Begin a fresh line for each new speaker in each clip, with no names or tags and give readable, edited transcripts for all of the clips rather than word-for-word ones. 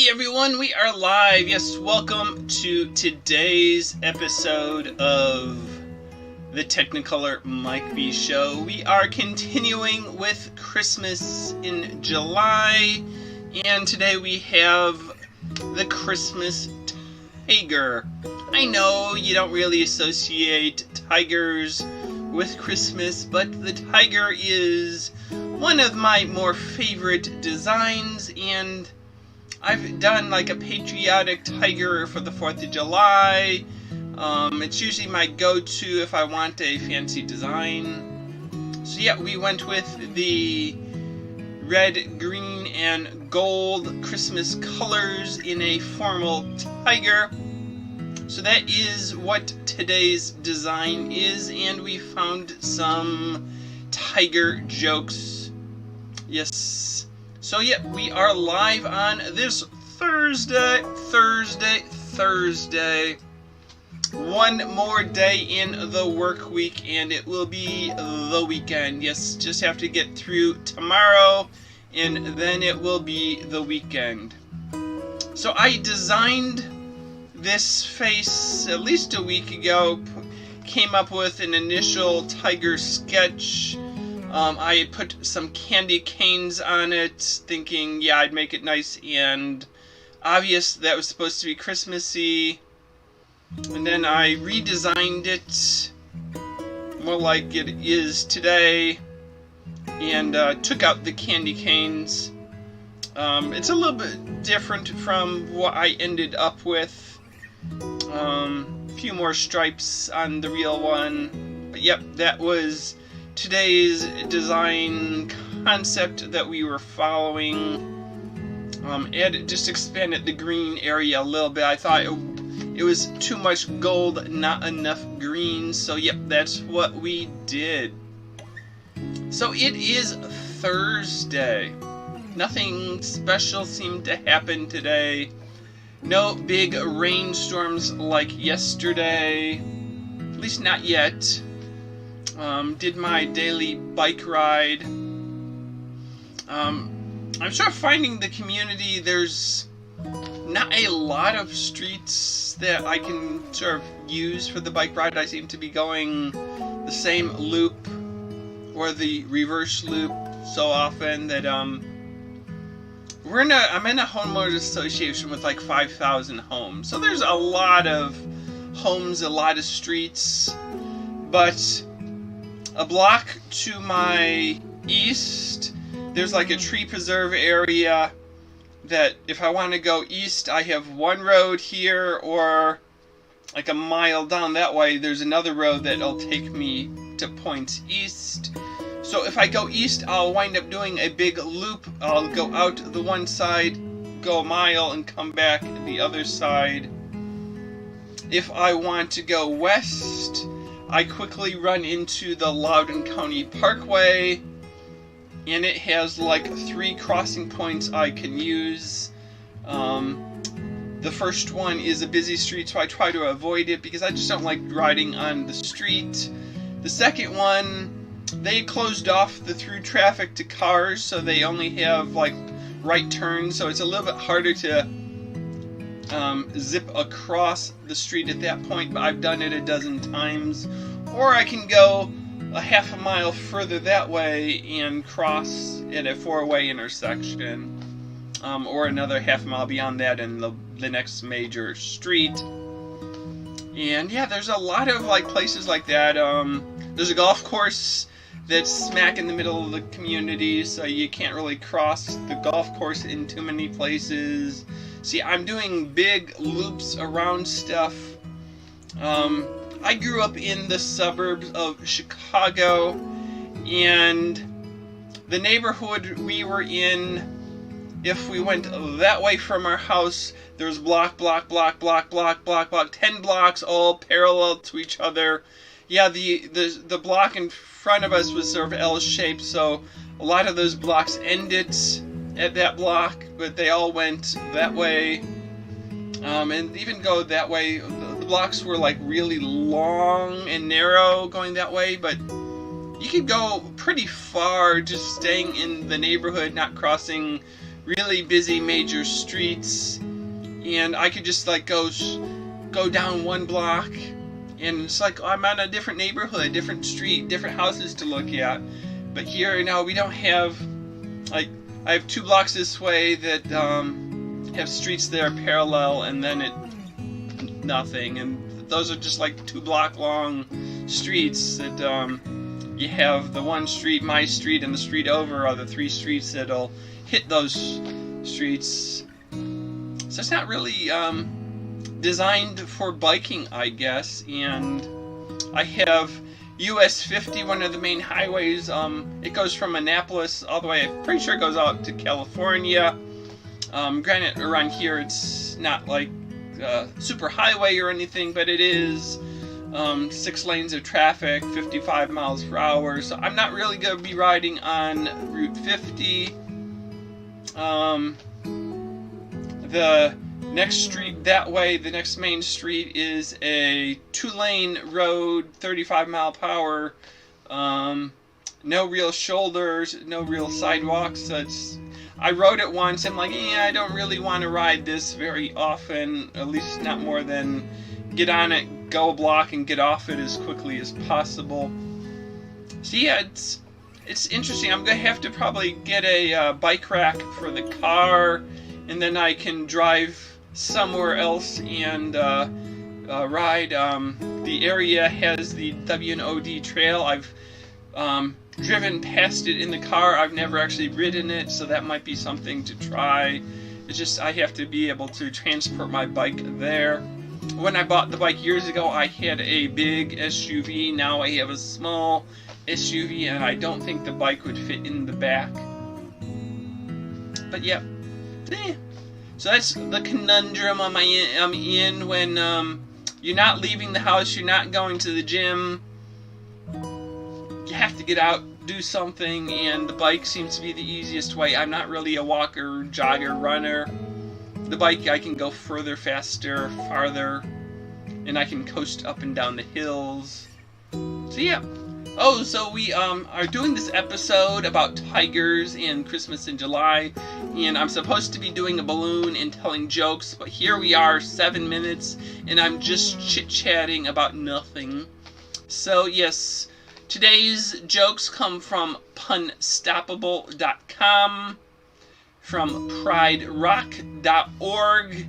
Hey everyone, we are live. Yes, welcome to today's episode of the Technicolor Mike B Show. We are continuing with Christmas in July, and today we have the Christmas tiger. I know you don't really associate tigers with Christmas, but the tiger is one of my more favorite designs, and I've done like a patriotic tiger for the 4th of July. It's usually my go-to if I want a fancy design. So yeah, we went with the red, green, and gold Christmas colors in a formal tiger. So that is what today's design is, and we found some tiger jokes. Yes. So yeah, we are live on this Thursday. One more day in the work week, and it will be the weekend. Yes, just have to get through tomorrow, and then it will be the weekend. So I designed this face at least a week ago, came up with an initial tiger sketch. I put some candy canes on it, thinking, yeah, I'd make it nice and obvious that was supposed to be Christmassy. And then I redesigned it more like it is today, and took out the candy canes. It's a little bit different from what I ended up with. A few more stripes on the real one. But yep, that was today's design concept that we were following. Just expanded the green area a little bit. I thought it was too much gold, not enough green. So yep, that's what we did. So it is Thursday. Nothing special seemed to happen today. No big rainstorms like yesterday. At least not yet. Did my daily bike ride. I'm sort of finding the community, there's not a lot of streets that I can sort of use for the bike ride. I seem to be going the same loop or the reverse loop so often that I'm in a homeowners association with like 5,000 homes. So there's a lot of homes, a lot of streets, but a block to my east, there's like a tree preserve area that if I want to go east, I have one road here, or like a mile down that way, there's another road that'll take me to points east. So if I go east, I'll wind up doing a big loop. I'll go out the one side, go a mile, and come back the other side. If I want to go west, I quickly run into the Loudoun County Parkway, and it has like 3 crossing points I can use. The first one is a busy street, so I try to avoid it because I just don't like riding on the street. The second one, they closed off the through traffic to cars, so they only have like right turns, so it's a little bit harder to zip across the street at that point, but I've done it a dozen times. Or I can go a half a mile further that way and cross at a 4-way intersection, or another half a mile beyond that in the next major street. And yeah, there's a lot of like places like that. There's a golf course that's smack in the middle of the community, so you can't really cross the golf course in too many places. See, I'm doing big loops around stuff. I grew up in the suburbs of Chicago, and the neighborhood we were in, if we went that way from our house, there's block, 10 blocks all parallel to each other. Yeah, the block in front of us was sort of L-shaped, so a lot of those blocks ended at that block, but they all went that way. And even go that way, the blocks were like really long and narrow going that way, but you could go pretty far just staying in the neighborhood, not crossing really busy major streets, and I could just like go down one block, and it's like I'm on a different neighborhood, different street, different houses to look at. But here now we don't have, like, I have 2 blocks this way that have streets that are parallel, and then nothing, and those are just like 2 block long streets that you have the one street, my street, and the street over are the 3 streets that'll hit those streets. So it's not really designed for biking, I guess. And I have US 50, one of the main highways. It goes from Annapolis all the way, I'm pretty sure it goes out to California. Granted, around here it's not like super highway or anything, but it is 6 lanes of traffic, 55 miles per hour. So I'm not really going to be riding on Route 50. The next street that way, the next main street, is a 2-lane road, 35 mile per hour. No real shoulders, no real sidewalks. So I rode it once. I'm like, yeah, I don't really want to ride this very often, at least not more than get on it, go a block, and get off it as quickly as possible. So yeah, it's interesting. I'm going to have to probably get a bike rack for the car, and then I can drive somewhere else and ride. The area has the W&OD trail. I've driven past it in the car. I've never actually ridden it, so that might be something to try. It's just I have to be able to transport my bike there. When I bought the bike years ago, I had a big SUV. Now I have a small SUV, and I don't think the bike would fit in the back. But yeah. So that's the conundrum I'm in when you're not leaving the house, you're not going to the gym. You have to get out, do something, and the bike seems to be the easiest way. I'm not really a walker, jogger, runner. The bike, I can go further, faster, farther, and I can coast up and down the hills. So yeah. Oh, so we are doing this episode about tigers and Christmas in July, and I'm supposed to be doing a balloon and telling jokes, but here we are, 7 minutes, and I'm just chit-chatting about nothing. So yes, today's jokes come from punstoppable.com, from priderock.org,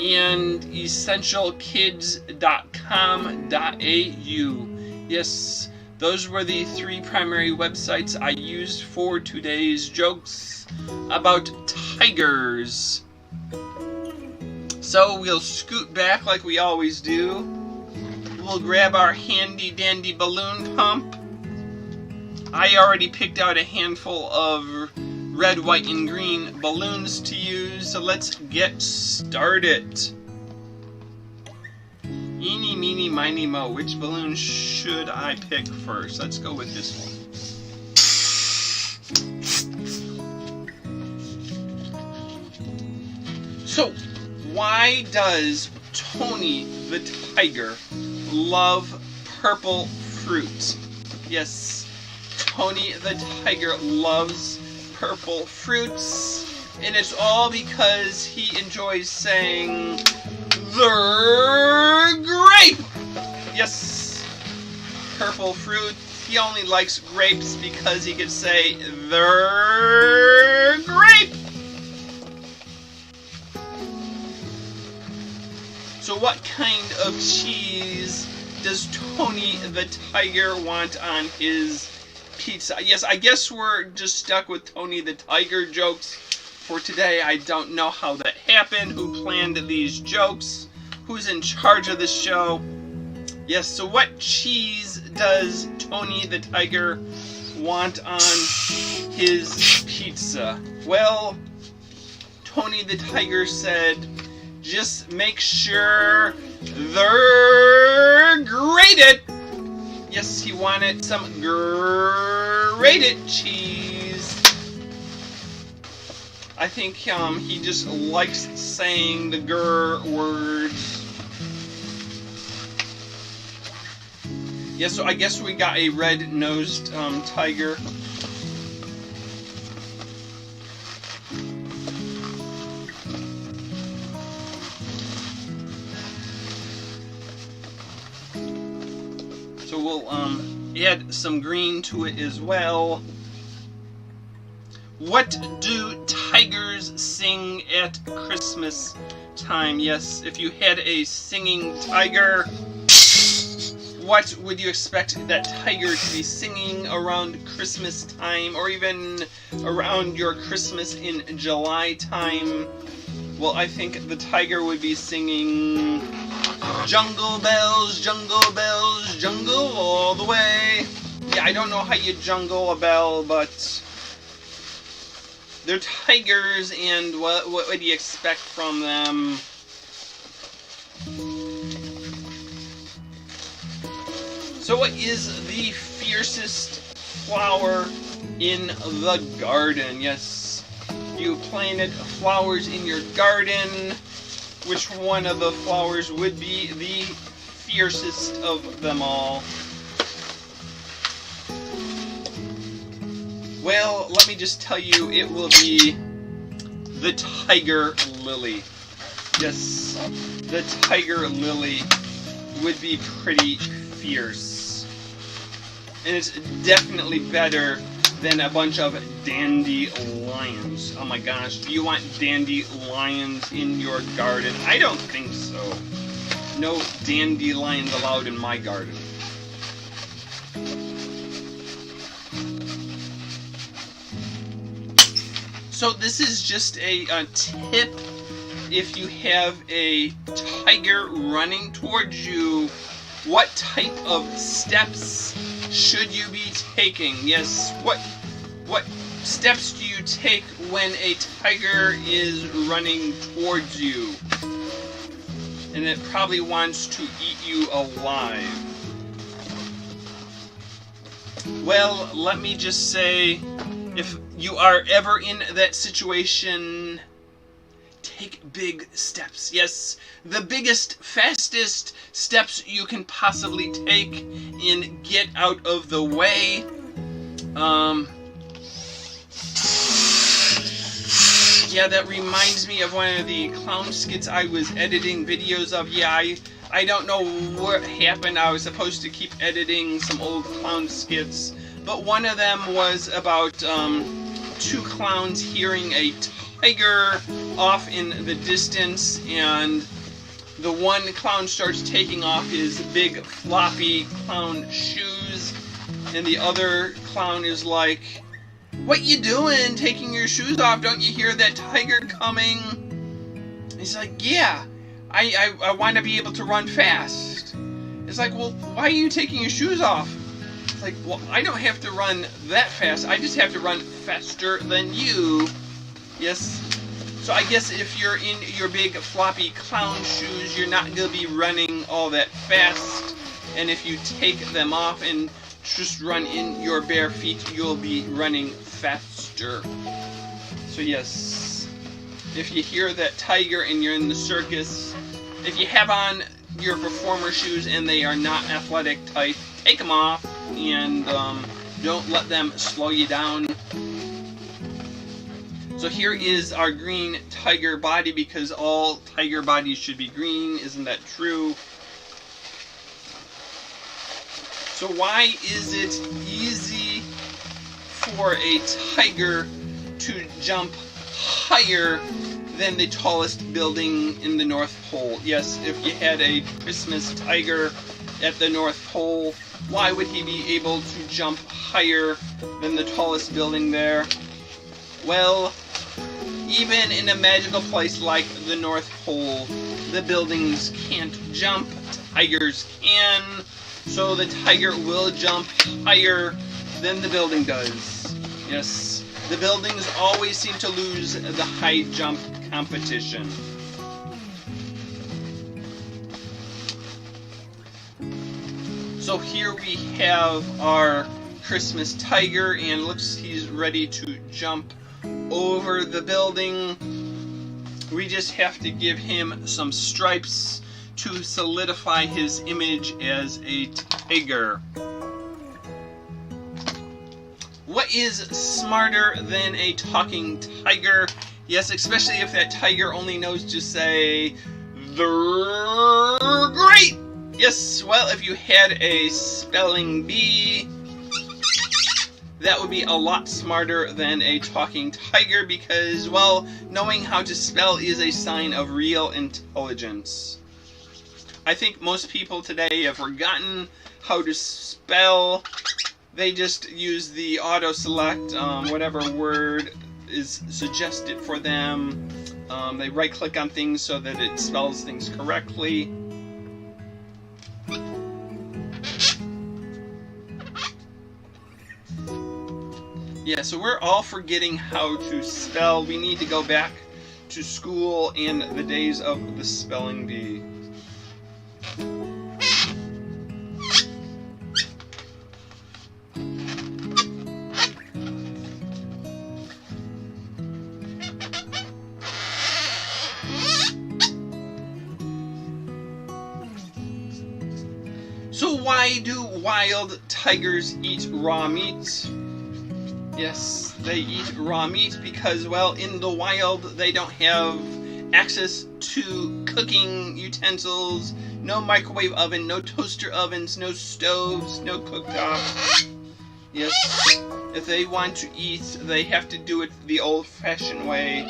and essentialkids.com.au. Yes, those were the 3 primary websites I used for today's jokes about tigers. So we'll scoot back like we always do. We'll grab our handy dandy balloon pump. I already picked out a handful of red, white, and green balloons to use, so let's get started. Eeny, meeny, miny, mo. Which balloon should I pick first? Let's go with this one. So, why does Tony the Tiger love purple fruit? Yes, Tony the Tiger loves purple fruits, and it's all because he enjoys saying the grape. Yes, purple fruit. He only likes grapes because he can say the grape. So what kind of cheese does Tony the Tiger want on his pizza? Yes, I guess we're just stuck with Tony the Tiger jokes for today. I don't know how that happened, who planned these jokes, who's in charge of the show. Yes, so what cheese does Tony the Tiger want on his pizza? Well, Tony the Tiger said, just make sure they're grated. Yes, he wanted some grated cheese. I think he just likes saying the grr word. Yeah, so I guess we got a red-nosed tiger. will add some green to it as well. What do tigers sing at Christmas time? Yes, if you had a singing tiger, what would you expect that tiger to be singing around Christmas time, or even around your Christmas in July time? Well, I think the tiger would be singing Jungle bells, jungle all the way. Yeah, I don't know how you jungle a bell, but they're tigers, and what would you expect from them? So what is the fiercest flower in the garden? Yes, you planted flowers in your garden. Which one of the flowers would be the fiercest of them all? Well, let me just tell you, it will be the tiger lily. Yes, the tiger lily would be pretty fierce. And it's definitely better than a bunch of dandelions. Oh my gosh, do you want dandelions in your garden? I don't think so. No dandelions allowed in my garden. So this is just a tip. If you have a tiger running towards you, what type of steps should you be taking? Yes, what steps do you take when a tiger is running towards you? And it probably wants to eat you alive. Well, let me just say, if you are ever in that situation, take big steps. Yes, the biggest, fastest steps you can possibly take and get out of the way. Yeah, that reminds me of one of the clown skits I was editing videos of. Yeah, I don't know what happened. I was supposed to keep editing some old clown skits, but one of them was about two clowns hearing a tiger off in the distance, and the one clown starts taking off his big floppy clown shoes, and the other clown is like, "What you doing taking your shoes off? Don't you hear that tiger coming?" He's like, "Yeah, I want to be able to run fast." It's like, "Well, why are you taking your shoes off?" It's like, "Well, I don't have to run that fast. I just have to run faster than you." Yes. So I guess if you're in your big floppy clown shoes, you're not going to be running all that fast. And if you take them off and just run in your bare feet, you'll be running faster. So yes, if you hear that tiger and you're in the circus, if you have on your performer shoes and they are not athletic type, take them off and don't let them slow you down. So here is our green tiger body, because all tiger bodies should be green. Isn't that true? So why is it easy for a tiger to jump higher than the tallest building in the North Pole? Yes, if you had a Christmas tiger at the North Pole, why would he be able to jump higher than the tallest building there? Well, even in a magical place like the North Pole, the buildings can't jump, tigers can. So the tiger will jump higher than the building does. Yes, the buildings always seem to lose the high jump competition. So here we have our Christmas tiger, and looks he's ready to jump over the building. We just have to give him some stripes to solidify his image as a tiger. What is smarter than a talking tiger? Yes, especially if that tiger only knows to say, "They're great!" Yes, well, if you had a spelling bee, that would be a lot smarter than a talking tiger because, well, knowing how to spell is a sign of real intelligence. I think most people today have forgotten how to spell. They just use the auto-select, whatever word is suggested for them. They right-click on things so that it spells things correctly. Yeah, so we're all forgetting how to spell. We need to go back to school in the days of the spelling bee. So why do wild tigers eat raw meat? Yes, they eat raw meat because, well, in the wild they don't have access to cooking utensils, no microwave oven, no toaster ovens, no stoves, no cooktops. Yes, if they want to eat, they have to do it the old-fashioned way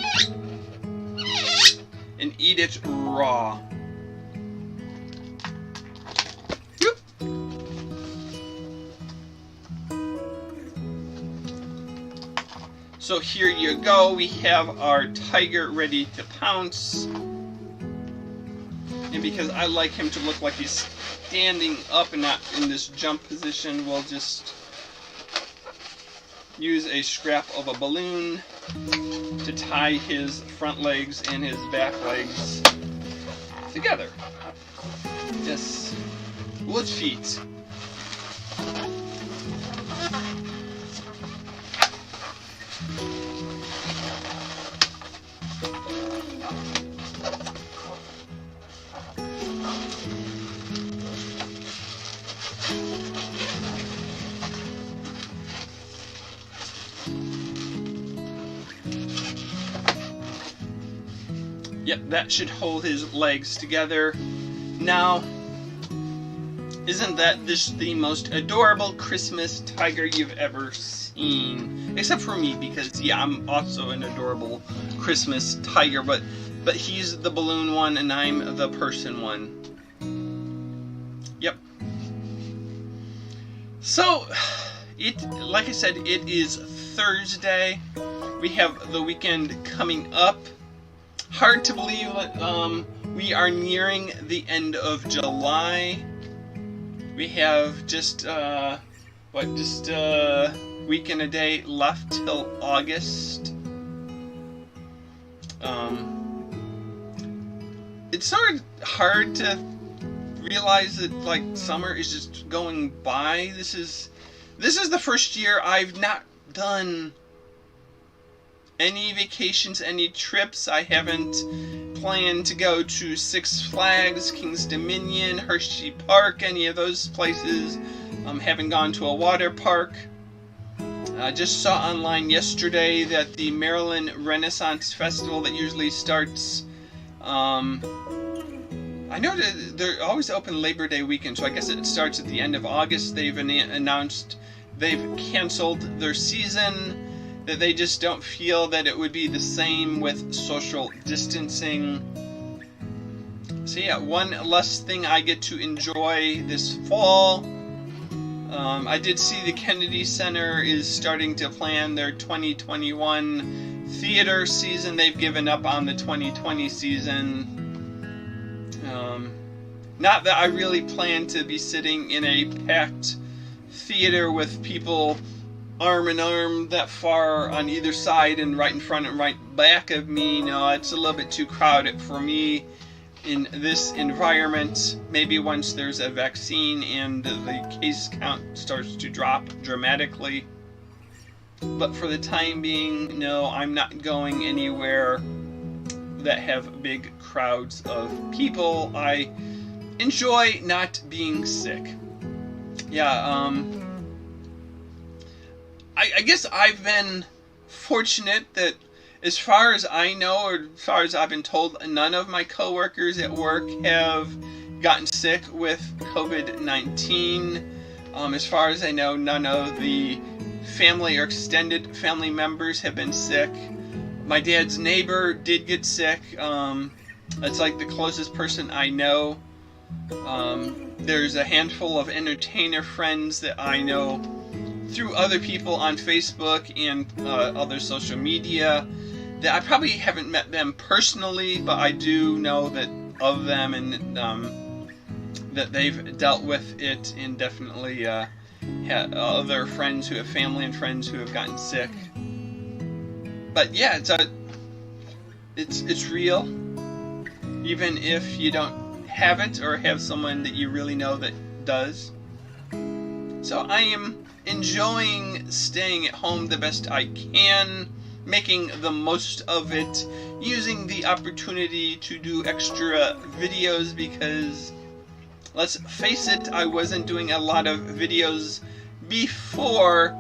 and eat it raw. So here you go, we have our tiger ready to pounce. And because I like him to look like he's standing up and not in this jump position, we'll just use a scrap of a balloon to tie his front legs and his back legs together. Yes, wood feet. Yep, that should hold his legs together. Now, isn't that just the most adorable Christmas tiger you've ever seen? Except for me, because yeah, I'm also an adorable Christmas tiger, but he's the balloon one and I'm the person one. Yep. So, like I said, it is Thursday. We have the weekend coming up. Hard to believe that we are nearing the end of July. We have just a week and a day left till August. It's sort of hard to realize that like summer is just going by. This is the first year I've not done any vacations, any trips. I haven't planned to go to Six Flags, King's Dominion, Hershey Park, any of those places. Haven't gone to a water park. I just saw online yesterday that the Maryland Renaissance Festival that usually starts, I know that they're always open Labor Day weekend, so I guess it starts at the end of August. They've announced they've canceled their season, that they just don't feel that it would be the same with social distancing. So yeah, one less thing I get to enjoy this fall. I did see the Kennedy Center is starting to plan their 2021 theater season. They've given up on the 2020 season. Not that I really plan to be sitting in a packed theater with people arm in arm that far on either side and right in front and right back of me. No, it's a little bit too crowded for me in this environment. Maybe once there's a vaccine and the case count starts to drop dramatically. But for the time being, no, I'm not going anywhere that have big crowds of people. I enjoy not being sick. Yeah, I guess I've been fortunate that as far as I know, or as far as I've been told, none of my coworkers at work have gotten sick with COVID-19. As far as I know, none of the family or extended family members have been sick. My dad's neighbor did get sick. It's like the closest person I know. There's a handful of entertainer friends that I know through other people on Facebook and other social media that I probably haven't met them personally, but I do know that of them, and that they've dealt with it, and definitely had other friends who have family and friends who have gotten sick. But yeah, it's real, even if you don't have it or have someone that you really know that does. So I am enjoying staying at home the best I can, making the most of it, using the opportunity to do extra videos because, let's face it, I wasn't doing a lot of videos before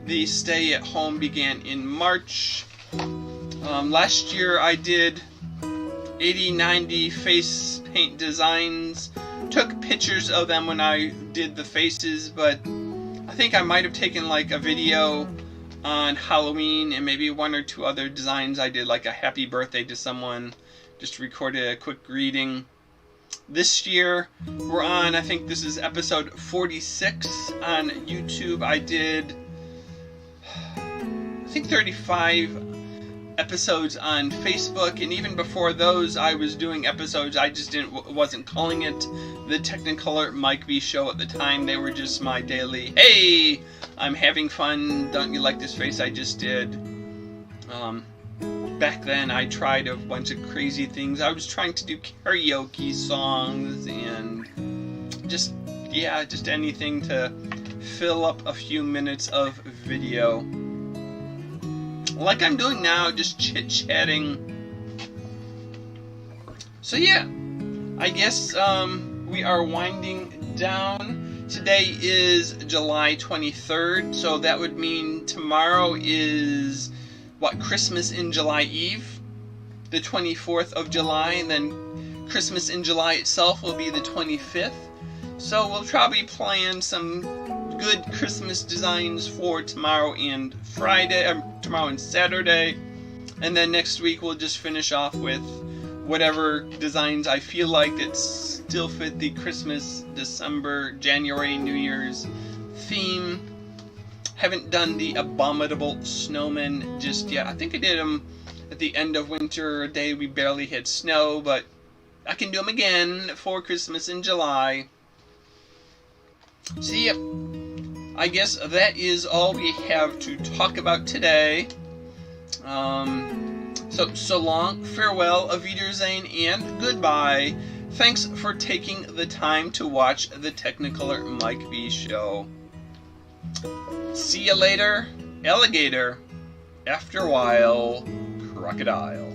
the stay at home began in March. Last year I did 80-90 face paint designs, took pictures of them when I did the faces, but I think I might have taken like a video on Halloween and maybe one or two other designs. I did like a happy birthday to someone, just recorded a quick greeting. This year we're on, I think this is episode 46 on YouTube. I did, I think, 35 episodes on Facebook, and even before those I was doing episodes. I just wasn't calling it the Technicolor Mike B Show at the time. They were just my daily, hey, I'm having fun, don't you like this face I just did? Back then I tried a bunch of crazy things. I was trying to do karaoke songs and just anything to fill up a few minutes of video. Like I'm doing now, just chit-chatting. So yeah, I guess we are winding down. Today is July 23rd, so that would mean tomorrow is, what, Christmas in July Eve, the 24th of July, and then Christmas in July itself will be the 25th. So we'll probably plan some good Christmas designs for tomorrow and tomorrow and Saturday, and then next week we'll just finish off with whatever designs I feel like that still fit the Christmas, December, January, New Year's theme. Haven't done the abominable snowmen just yet. I think I did them at the end of winter, a day we barely had snow, but I can do them again for Christmas in July. So yep, I guess that is all we have to talk about today. So long, farewell, auf Wiedersehen, and goodbye. Thanks for taking the time to watch the Technicolor Mike B Show. See you later, alligator. After a while, crocodile.